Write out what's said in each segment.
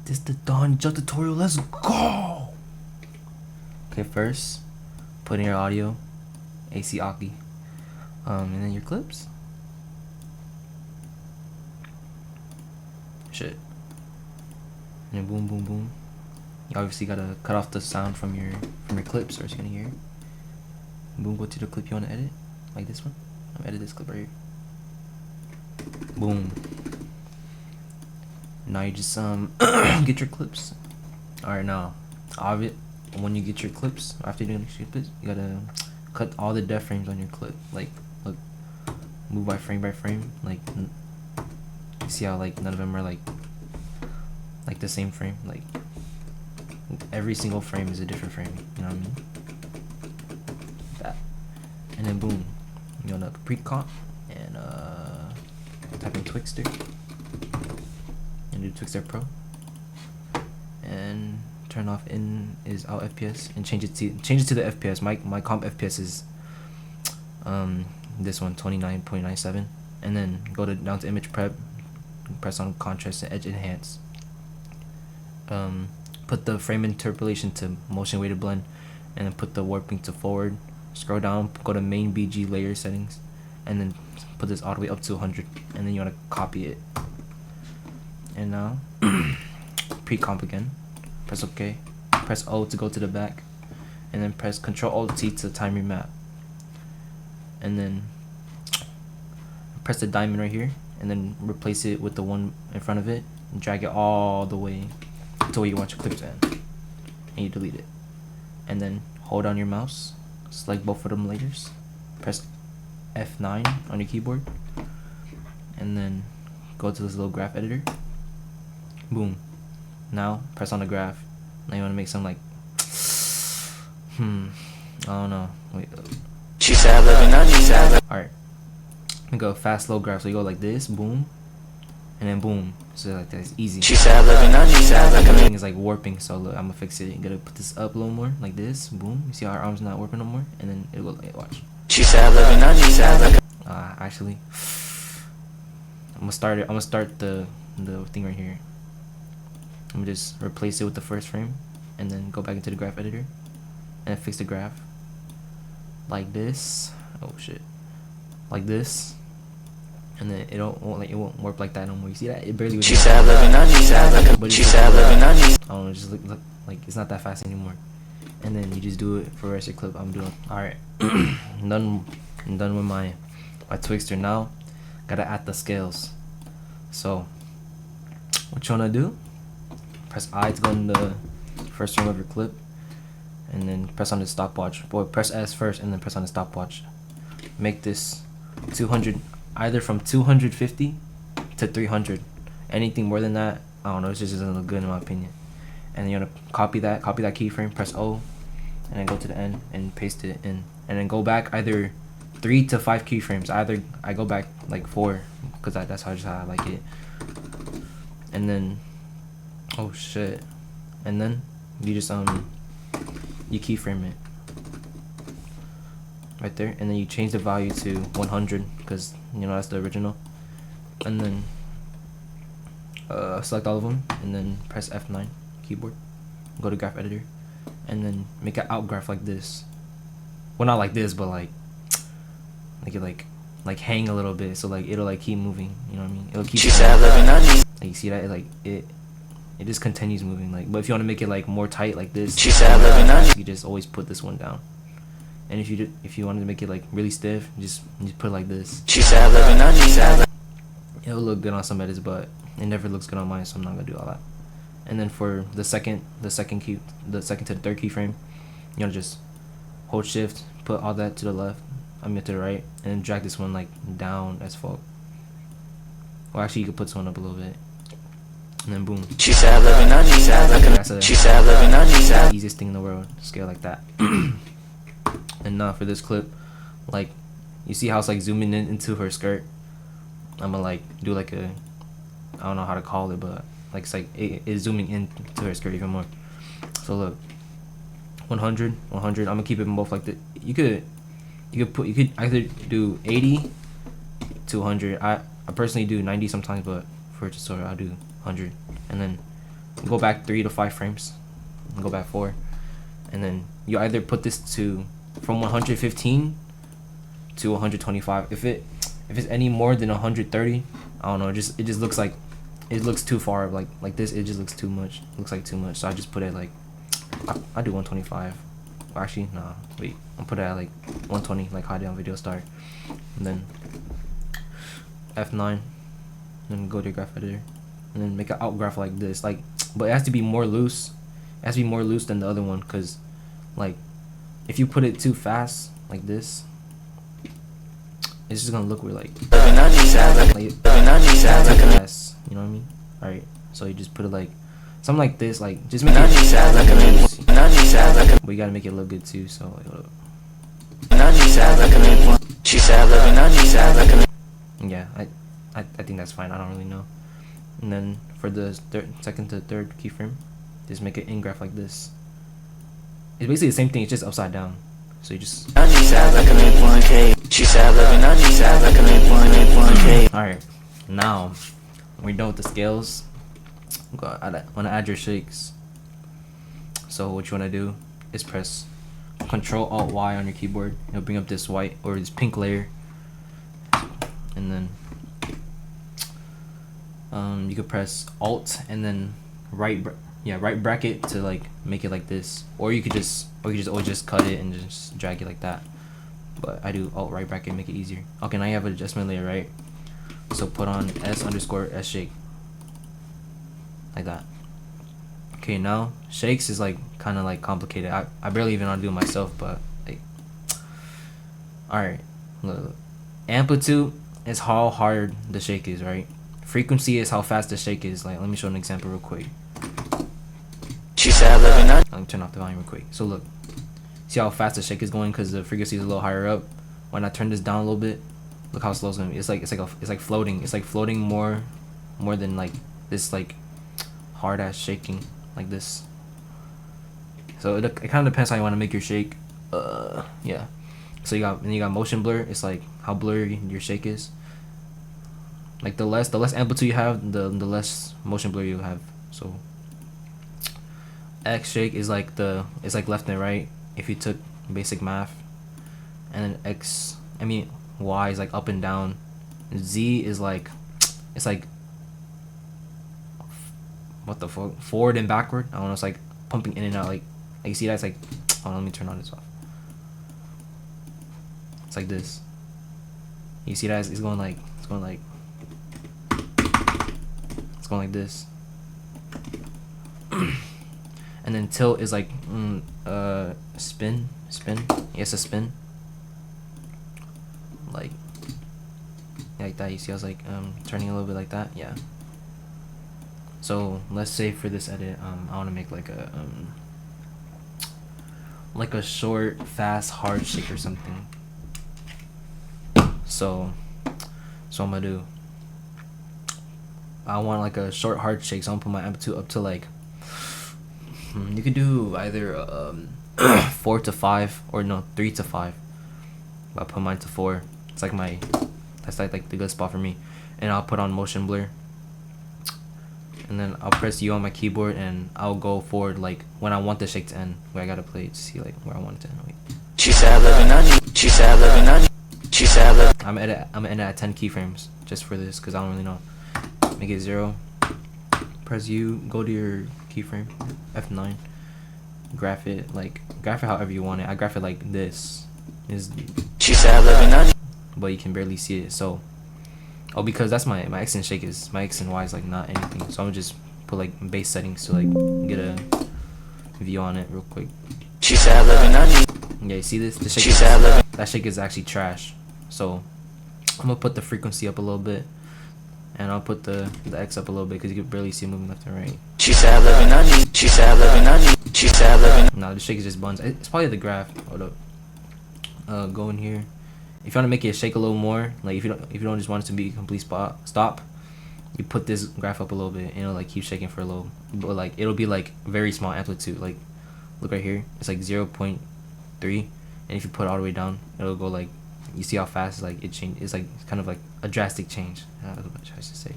This the Dawn Jugg tutorial. Let's go. Okay, first put in your audio, AC Aki, and then your clips. Shit. And then boom, boom, boom. You obviously gotta cut off the sound from your clips, or it's gonna hear. Boom, go to the clip you wanna edit, like this one. I'm gonna edit this clip right here. Boom. Now you just get your clips. Alright, now when you get your clips, after you're doing your clips, you gotta cut all the depth frames on your clip. Like, look, move by frame, like, you see how like none of them are like the same frame. Like, every single frame is a different frame, you know what I mean? That. And then boom, you wanna pre-comp and type in twixtor and do twixtor pro and turn off in is out FPS and change it to the FPS. My comp FPS is this one, 29.97, and then go down to image prep, press on contrast and edge enhance. Put the frame interpolation to motion weighted blend, and then put the warping to forward. Scroll down, go to main BG layer settings, and then put this all the way up to 100, and then you want to copy it. And now pre-comp again, press OK, press O to go to the back, and then press Ctrl Alt T to time your map, and then press the diamond right here, and then replace it with the one in front of it, and drag it all the way to where you want your clip to end, and you delete it. And then hold down your mouse, select both of them layers, press F9 on your keyboard, and then go to this little graph editor. Boom. Now press on the graph. Now you want to make some like I don't know. Wait. She said living on you. Alright. We go fast slow graph. So you go like this, boom, and then boom. So like that's easy. She said living on you. Everything is like warping, so look, I'm gonna fix it. You gotta put this up a little more, like this, boom. You see how our arm's not warping no more, and then it'll go like, watch. She said living on you. Actually, I'm gonna start the thing right here. I'm gonna just replace it with the first frame, and then go back into the graph editor, and fix the graph like this. Oh shit, like this. And then it won't warp like that no more. You see that? It barely was. She said living on you. She said living on you. I don't know, just look like it's not that fast anymore. And then you just do it for the rest of your clip. I'm doing. Alright. I'm done with my twixtor. Now gotta add the scales. So what you wanna do? Press I to go in the first frame of your clip, and then press on the stopwatch. Boy, press S first and then press on the stopwatch. Make this 200, either from 250 to 300. Anything more than that, I don't know, it just doesn't look good in my opinion. And then you want to copy that keyframe, press O, and then go to the end and paste it in. And then go back either 3 to 5 keyframes. Either I go back like 4 because that's how I like it. And then, oh shit. And then you just you keyframe it right there, and then you change the value to 100 because you know that's the original. And then select all of them, and then press F9 keyboard, go to graph editor, and then make an out graph like this. Well, not like this, but like it like hang a little bit, so like it'll like keep moving, you know what I mean? It'll keep like, you see that it just continues moving. Like, but if you want to make it like more tight like this, you just always put this one down. And if you wanted to make it like really stiff, just put it like this. It'll look good on some edits, but it never looks good on mine, so I'm not gonna do all that. And then for the second to the third keyframe, you wanna just hold shift, put all that to the left, to the right, and then drag this one like down as fuck. Or actually, you could put this one up a little bit, and then boom. That's the easiest thing in the world, scale like that. And now for this clip, like, you see how it's like zooming in into her skirt? I'm gonna like do like a, I don't know how to call it, but like it's like it's zooming into her skirt even more. So look, 100. I'm gonna keep it in both like that. You could either do 80 to 100. I personally do 90 sometimes, but for a tutorial I'll do 100. And then go back 3 to 5 frames, go back 4, and then you either put this to from 115 to 125. If it's any more than 130, I don't know, it just looks like it looks too far, like this, it just looks too much, looks like too much. So I just put it like I do 125. Actually, nah, wait, I'll put it at like 120, like high down video start, and then F9, then go to your graph editor, and then make an out graph like this, like, but it has to be more loose. It has to be more loose than the other one, cause like if you put it too fast like this, it's just gonna look weird, like yes, you know what I mean? Alright, so you just put it like something like this, like just make it, but you gotta make it look good too. So like, hold up. Yeah, I think that's fine. I don't really know. And then for the second to third keyframe, just make it in graph like this. It's basically the same thing, it's just upside down. So you just alright, now we're done with the scales. I want to add your shakes. So what you want to do is press Control Alt Y on your keyboard. It'll bring up this white or this pink layer, and then you could press Alt and then right bracket to like make it like this, or you could just always just cut it and just drag it like that. But I do Alt right bracket, make it easier. Okay, now you have an adjustment layer, right? So put on S_S shake like that. Okay, now shakes is like kind of like complicated. I barely even know how to do it myself, but like, alright, look. Amplitude is how hard the shake is, right? Frequency is how fast the shake is. Like, let me show an example real quick. Let me turn off the volume real quick. So look, see how fast the shake is going because the frequency is a little higher up. When I turn this down a little bit, look how slow it's gonna be. It's like floating. It's like floating more than like this like hard ass shaking like this. So it kind of depends how you want to make your shake. Yeah. So you got motion blur. It's like how blurry your shake is. Like the less amplitude you have, the less motion blur you have. So X shake is like it's like left and right if you took basic math, and then Y is like up and down. Z is like, it's like, what the fuck, forward and backward. I don't know, it's like pumping in and out, like you see that, it's like, hold on, let me turn all this off. It's like this. You see that, it's going like this. And then tilt is like spin. Yes, a spin. Like that. You see, I was like turning a little bit like that. Yeah. So let's say for this edit, I want to make like a short, fast, hard shake or something. So I'm gonna do. I want like a short, hard shake. So I'm gonna put my amplitude up to like. You could do either 4 to 5 or no 3 to 5. I'll put mine to 4. It's like that's like the good spot for me. And I'll put on motion blur. And then I'll press U on my keyboard and I'll go forward like when I want the shake to end. Where I gotta play it to see like where I want it to end. Wait. I'm gonna edit at 10 keyframes just for this because I don't really know. Make it 0. Press U. Go to your keyframe. F9. Graph it however you want it. I graph it like this. But you can barely see it. So, because that's my X and shake is my X and Y is like not anything. So I'm gonna just put like base settings to like get a view on it real quick. Yeah, you see this? That shake is actually trash. So I'm gonna put the frequency up a little bit, and I'll put the X up a little bit because you can barely see it moving left and right. No, the shake is just buns. It's probably the graph. Hold up. Go in here. If you want to make it shake a little more, like if you don't just want it to be a complete stop, you put this graph up a little bit and it'll like keep shaking for a little, but like it'll be like very small amplitude. Like look right here, it's like 0.3, and if you put it all the way down, it'll go like, you see how fast like it change. It's like kind of like a drastic change. That's what I should say.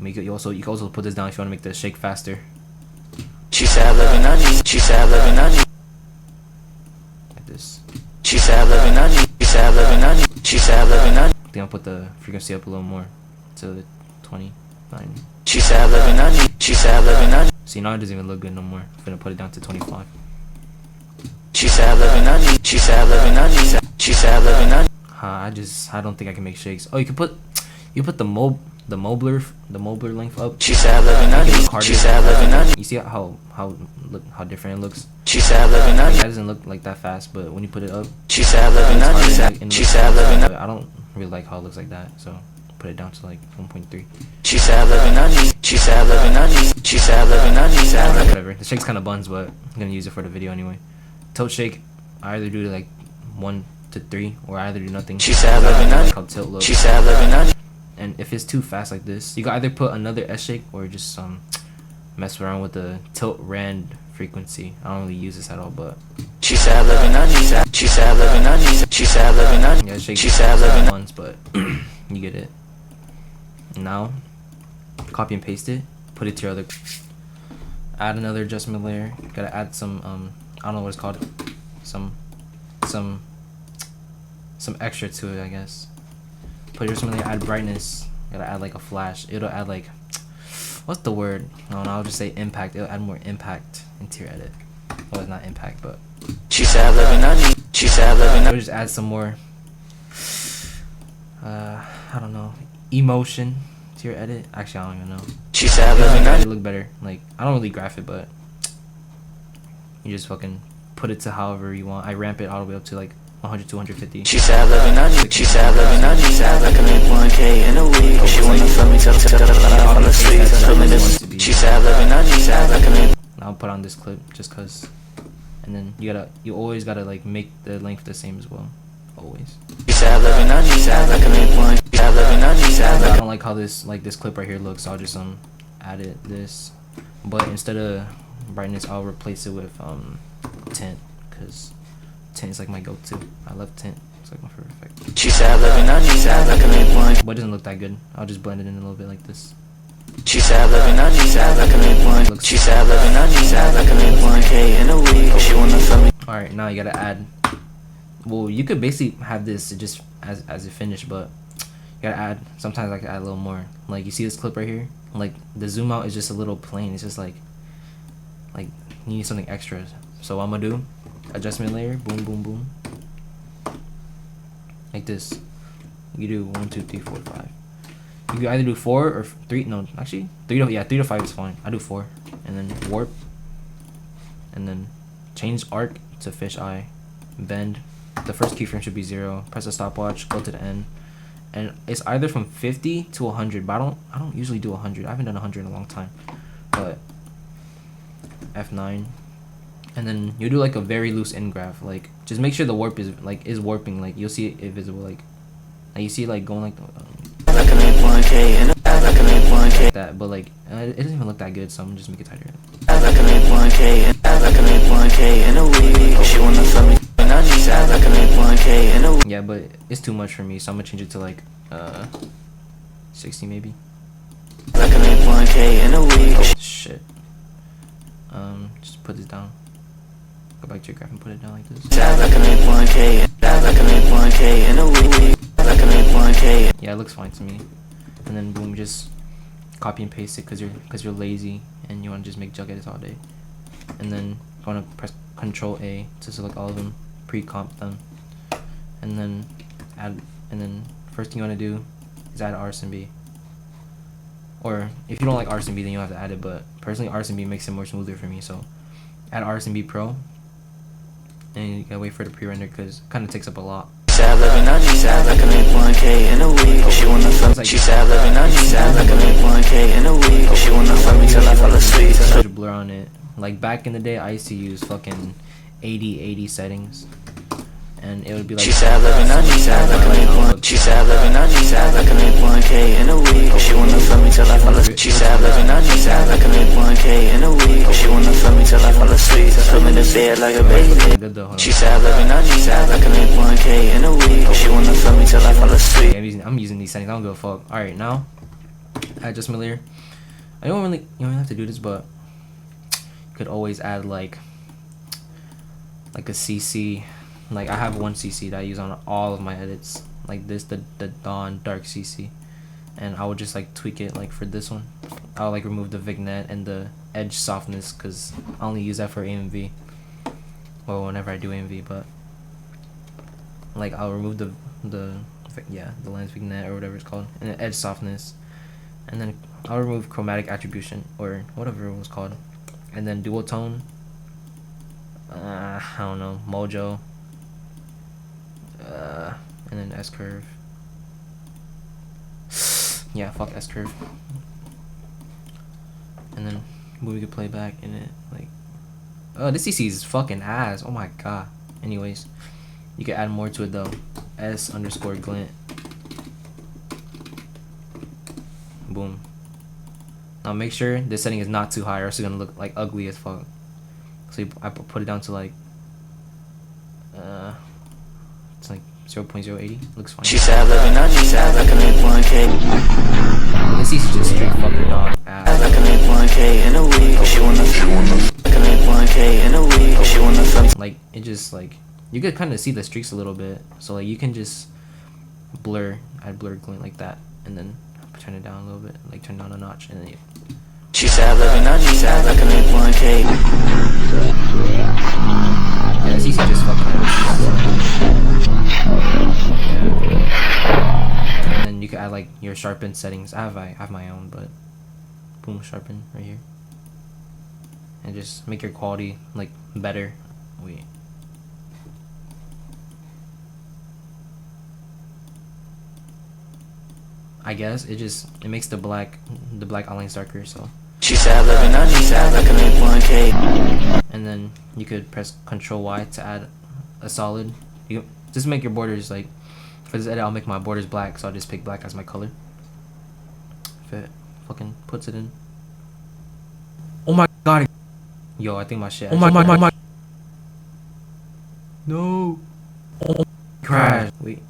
You can also put this down if you want to make the shake faster. She said living on you. She said living on you. Like this. She said living on you. She said living on you. She said living on you. I think I'll put the frequency up a little more to 29. She said living on you. She said living on you. See, now it doesn't even look good no more. I'm gonna put it down to 25. She said living on you. She said living on you. She said living on you. I don't think I can make shakes. Oh, you can put the mobler length up. She said living on you. She said living on you. You see how different it looks. She said living on you. That doesn't look like that fast, but when you put it up, She said living on you. She said living on you. I don't really like how it looks like that, so put it down to like 1.3. She said living on you. She said living on you. She said living on you. Whatever. The shake's kind of buns, but I'm gonna use it for the video anyway. Tilt shake, I either do like 1 to 3, or I either do nothing. She said living on you. How tilt looks. She said living on you. And if it's too fast like this, you can either put another S shake or just mess around with the tilt rand frequency. I don't really use this at all, but she said living on you. She said living on you. She said living on you. yeah, shake She said living once, but you get it. Now, copy and paste it. Put it to your other. Add another adjustment layer. Gotta add some I don't know what it's called. Some extra to it, I guess. Put your adjustment layer. Add brightness. Gotta add like a flash. It'll add like, what's the word? I don't know. I'll just say impact. It'll add more impact into your edit. Well, it's not impact, but she said living on you. She said living on you. It'll just add some more. I don't know. Emotion to your edit. Actually, I don't even know. She said living on It you. look better. Like, I don't really graph it, but you just fucking put it to however you want. I ramp it all the way up to like 100 to 150. She said living on you. She said living on you. I can make 1K in a week. She wanna feel me till I fall asleep. She said living on you. I can make. I'll put on this clip just cause, and then you always gotta like make the length the same as well. Always. She said living on you. I can make 1. She said living on you. I don't like how this clip right here looks, so I'll just add this, but instead of brightness, I'll replace it with tint, cause tint is like my go-to. I love tint. It's like my favorite effect. She said living on you. I can make 1. But it doesn't look that good. I'll just blend it in a little bit like this. She said living on you. I can make 1. She said living on you. I can make 1K in a week. She wanna feel me. All right, now you gotta add. Well, you could basically have this just as it finished, but you gotta add. Sometimes I can add a little more. Like, you see this clip right here? Like, the zoom out is just a little plain. It's just like you need something extra. So what I'm gonna do, adjustment layer, boom, boom, boom, like this. You do 1, 2, 3, 4, 5. You can either do 4 or 3. No, actually 3 to 5 is fine. I do 4, and then warp, and then change arc to fisheye, bend. The first keyframe should be 0. Press the stopwatch, go to the end, and it's either from 50 to 100. But I don't usually do 100. I haven't done 100 in a long time. But F9, and then you do like a very loose end graph. Like, just make sure the warp is warping. Like, you'll see it visible. Like you see it like going like I can make 1K in a. I can make 1K. that. But like it doesn't even look that good. So I'm gonna just make it tighter. I can make 1K in. I can make 1K in a week. She wanna feel me. I can make 1K in a week. Yeah, but it's too much for me, so I'm gonna change it to like 60 maybe. I can make 1K in a week. Shit. Just put this down. Go back to your graph and put it down like this. I can make 1K. I can make 1K in a week. I can make 1K. Yeah, it looks fine to me. And then boom, just copy and paste it because you're lazy and you want to just make Jugg edits all day. And then you want to press Control A to select all of them, pre-comp them, and then add. And then first thing you want to do is add RSB. Or if you don't like RSB, then you don't have to add it. But personally, RSB makes it more smoother for me. So add RSB Pro, and you gotta wait for the pre-render because it kind of takes up a lot. Sad living on you. I can make 1K in a week. She wanna feel me. She sad living on you. I can make 1K in a week. She wanna feel me till I fall asleep. There's a blur on it. Like back in the day, I used to use fucking 80/80 settings, and it would be like. She sad living on you. I can make 1. She sad living on you. I can make 1K in a week. She wanna feel me till I fall asleep. She sad living on you. I can make 1K in a week. She wanna feel me till I fall asleep. Swim in the bed like a baby. Good though, hold on. She sad living on you. I can make 1K in a week. She wanna feel me till I fall asleep. I'm using these settings. I don't give a fuck. All right, now adjustment layer. You don't have to do this, but you could always add like a CC. Like I have one CC that I use on all of my edits, like this, the Dawn Dark CC, and I would just like tweak it. Like for this one, I'll like remove the vignette and the edge softness because I only use that for AMV. Well, whenever I do AMV, but like I'll remove the lens vignette or whatever it's called, and the edge softness, and then I'll remove chromatic attribution or whatever it was called, and then dual tone. I don't know, Mojo. And then S curve. Yeah, fuck S curve. And then movie could play back in it. Like, oh, this CC is fucking ass. Oh my god. Anyways, you can add more to it though. S_glint. Boom. Now make sure this setting is not too high, or else it's gonna look like ugly as fuck. So I put it down to like it's like 0.080. Looks fine. She said living on she said I can make 1K. This is just straight fucking dog ass. I can make 1K in a week. She wanna I can make 1K in a week. She wanna like it just like you could kind of see the streaks a little bit. So like you can just add blur glint like that, and then turn it down a little bit, like turn down a notch, and then she said living on she said I can make 1K. Yeah, it's easy, just fucking yeah. And then you can add like your sharpen settings. I have my own, but boom, sharpen right here, and just make your quality like better. Wait. I guess it makes the black outlines darker, so. She said living on she said I can make 1K. And then you could press Ctrl Y to add a solid. You just make your borders like, for this edit I'll make my borders black, so I'll just pick black as my color. If it fucking puts it in. Oh my god. Yo, I think my shit. Oh my. No. Oh, crash. Wait.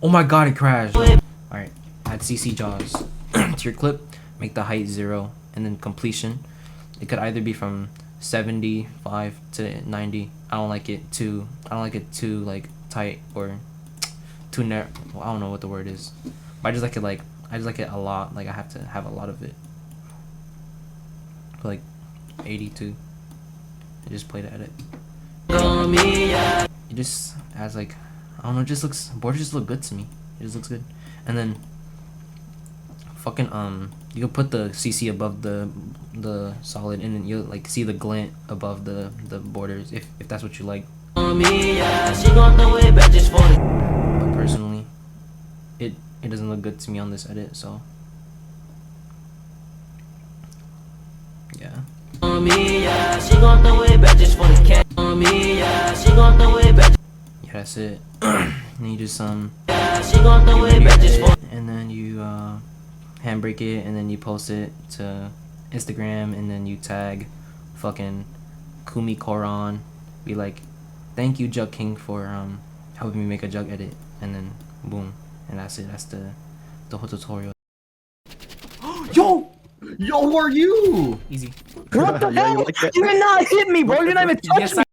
Oh my god, it crashed. Alright. Add CC jaws to your clip, make the height 0, and then completion. It could either be from 75 to 90. I don't like it too like tight or too narrow. Well, I don't know what the word is, but I just like it a lot. Like I have to have a lot of it. Like 82. I just play the edit. It just adds like, I don't know, borders just look good to me. It just looks good. And then fucking you can put the CC above the solid, and then you'll like see the glint above the borders if that's what you like. But personally, it doesn't look good to me on this edit, so yeah. Yeah, that's it. And you just and then you handbrake it, and then you post it to Instagram, and then you tag fucking Kumi Koran, be like, thank you Jugg King for helping me make a Jugg edit, and then boom, and that's it. That's the whole tutorial. Yo, who are you? Easy. What the hell? You did not hit me, bro. You didn't even touch me.